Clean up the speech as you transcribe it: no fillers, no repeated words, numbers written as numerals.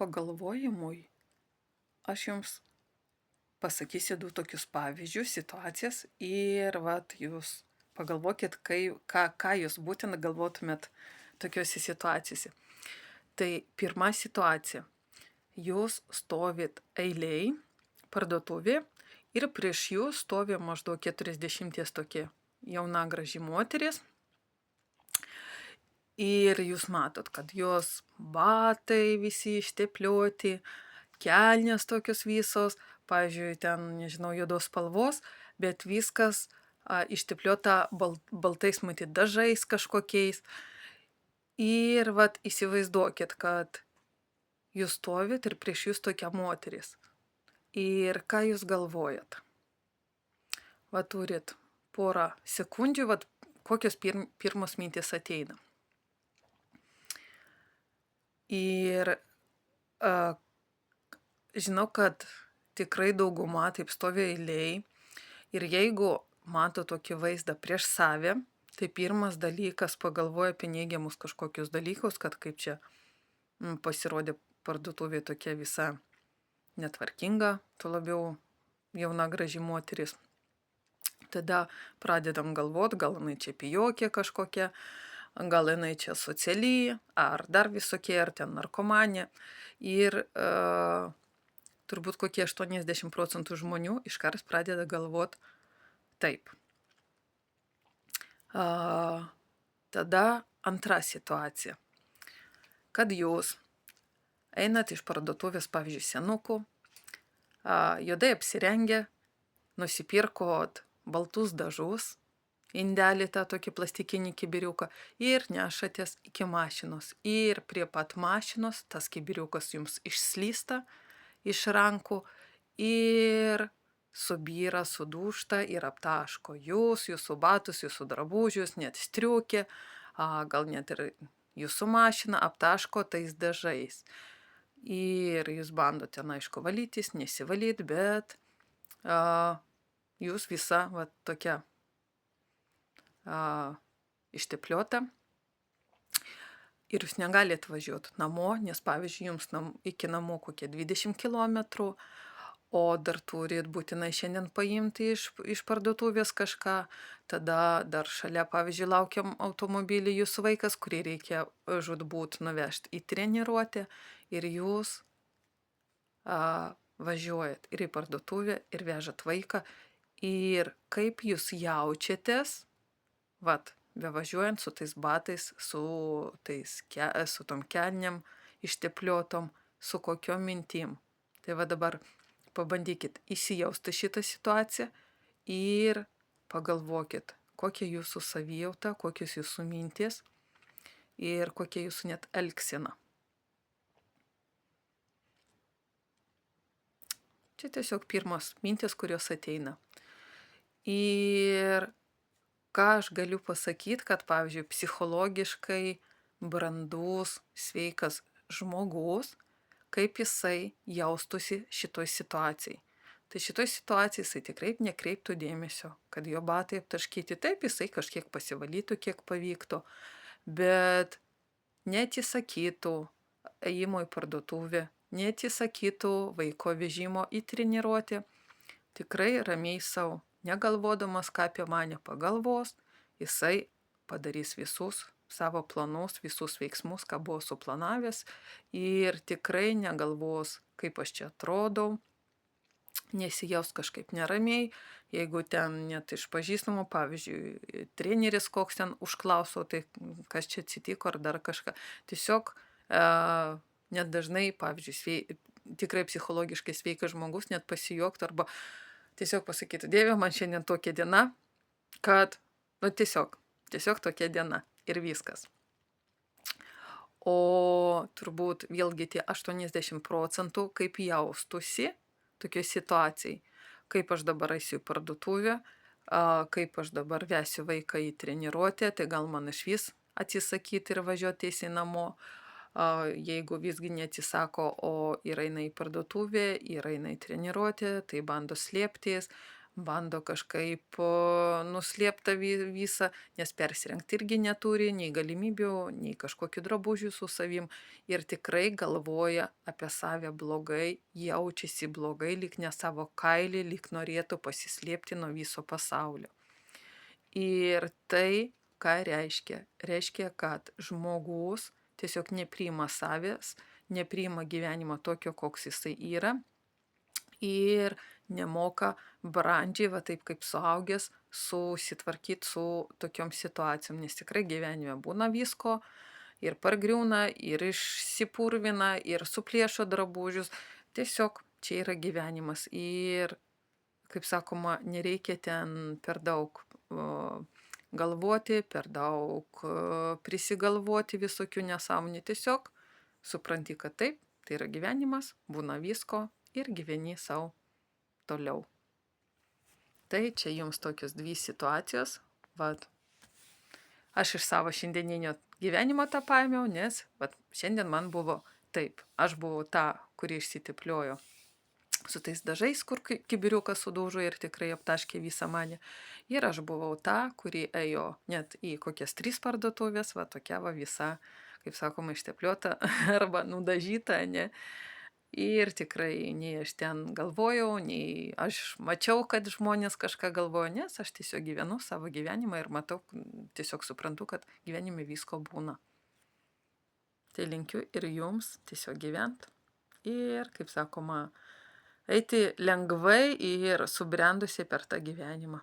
pagalvojimui aš jums pasakysiu du tokius pavyzdžius, situacijas ir jūs pagalvokit, ką jūs būtent galvotumėt tokiuose situacijose. Tai pirma situacija. Jūs stovit eiliai parduotuvė ir prieš jūs stovi maždaug 40 tokia jauna graži moteris. Ir jūs matot, kad jos batai visi išteplioti, kelnės tokios visos, pavyzdžiui, ten, nežinau, juodos spalvos, bet viskas ištepliota baltais matyt dažais kažkokiais. Ir įsivaizduokit, kad jūs stovit ir prieš jūs tokia moteris. Ir ką jūs galvojat? Turit porą sekundžių, kokios pirmos mintis ateina. Ir žinau, kad tikrai dauguma taip stovi eiliai. Ir jeigu mato tokį vaizdą prieš save, tai pirmas dalykas pagalvoja apie neigiamus kažkokius dalykus, kad kaip čia pasirodė parduotuvė tokia visa netvarkinga, tuo labiau jauna graži moteris. Tada pradedam galvot, gal jinai čia pijokė kažkokia, gal jinai čia sociali, ar dar visokie, ar ten narkomanė. Ir turbūt kokie 80% žmonių iškart pradeda galvot taip. Tada antra situacija. Kad jūs einat iš parduotuvės, pavyzdžiui, senukų, juodai apsirengę, nusipirkot baltus dažus, indelį tą tokį plastikinį kibiriuką ir nešatės iki mašinos. Ir prie pat mašinos tas kibiriukas jums išslysta iš rankų ir subyra, sudūžta ir aptaško jūs, jūsų batus, jūsų drabužius, net striukė, gal net ir jūsų mašiną aptaško tais dažais. Ir jūs bandote, aišku, valytis, nesivalyt, bet jūs visa tokia ištepliota. Ir jūs negalite važiuoti namo, nes, pavyzdžiui, jums iki namo kokie 20 km, o dar turit būtinai šiandien paimti iš parduotuvės kažką. Tada dar šalia, pavyzdžiui, laukiam automobilį jūsų vaikas, kurį reikia žūtbūt nuvežti į treniruotę. Ir jūs važiuojat ir į parduotuvę, ir vežat vaiką. Ir kaip jūs jaučiatės, bevažiuojant su tais batais, su tom kelnėm ištepliotom, su kokiom mintim. Tai dabar pabandykit įsijausti šitą situaciją ir pagalvokit, kokia jūsų savijauta, kokios jūsų mintis ir kokia jūsų net elgsena. Čia tiesiog pirmos mintis, kurios ateina. Ir ką aš galiu pasakyti, kad, pavyzdžiui, psichologiškai brandus, sveikas žmogus, kaip jisai jaustusi šitoj situacijai. Tai šitoj situacijai jisai tikrai nekreiptų dėmesio, kad jo batai aptaškyti. Taip, jisai kažkiek pasivalytų, kiek pavyktų, bet neatsisakytų ėjimo į parduotuvę, neatsisakytų vaiko vežimo į treniruotę. Tikrai ramiai savo, negalvodamas, ką apie mane pagalvos, jisai padarys visus savo planus, visus veiksmus, ką buvo suplanavęs, ir tikrai negalvos, kaip aš čia atrodau, nesijaus kažkaip neramiai. Jeigu ten net iš pažįstamų, pavyzdžiui, treneris koks ten užklauso, tai kas čia atsitiko ar dar kažką. Tiesiog net dažnai, pavyzdžiui, tikrai psichologiškai sveikas žmogus net pasijuoktų arba tiesiog pasakytų, Dieve, man šiandien tokia diena, kad, tiesiog tokia diena ir viskas. O turbūt vėlgi tie 80%, kaip jaustusi tokioj situacijai, kaip aš dabar eisiu į parduotuvę, kaip aš dabar vesiu vaiką į treniruotę, tai gal man išvis atsisakyti ir važiuoti tiesiai namo. Jeigu visgi neatsisako, o ir eina į parduotuvę, ir eina į treniruotę, tai bando slėptis, bando kažkaip nuslėpt tą visą, nes persirengti irgi neturi nei galimybių, nei kažkokių drabužių su savim ir tikrai galvoja apie save blogai, jaučiasi blogai, lyg ne savo kailį, lyg norėtų pasislėpti nuo viso pasaulio. Ir tai, ką reiškia? Reiškia, kad žmogus tiesiog nepriima savęs, nepriima gyvenimo tokio, koks jisai yra ir nemoka brandžiai, va taip kaip suaugęs, susitvarkyti su tokiom situacijom, nes tikrai gyvenime būna visko ir pargriūna, ir išsipurvina, ir suplėšo drabužius. Tiesiog čia yra gyvenimas ir, kaip sakoma, nereikia ten per daug galvoti, per daug prisigalvoti visokių nesąmonių. Tiesiog supranti, kad taip, tai yra gyvenimas, būna visko ir gyveni savo toliau. Tai čia jums tokios dvi situacijos. Vat. Aš iš savo šiandieninio gyvenimo tą paėmiau, nes vat, šiandien man buvo taip. Aš buvau ta, kuri išsitepliojo su tais dažais, kur kibiriukas sudaužo ir tikrai aptaškė visą mane. Ir aš buvau ta, kuri ėjo net į kokias 3 parduotuvės, va tokia va visa, kaip sakoma, ištepliota arba nudažyta, ne. Ir tikrai nei aš ten galvojau, nei aš mačiau, kad žmonės kažką galvoja, nes aš tiesiog gyvenu savo gyvenimą ir matau, tiesiog suprantu, kad gyvenime visko būna. Tai linkiu ir jums tiesiog gyvent ir, kaip sakoma, eiti lengvai ir subrendusiai per tą gyvenimą.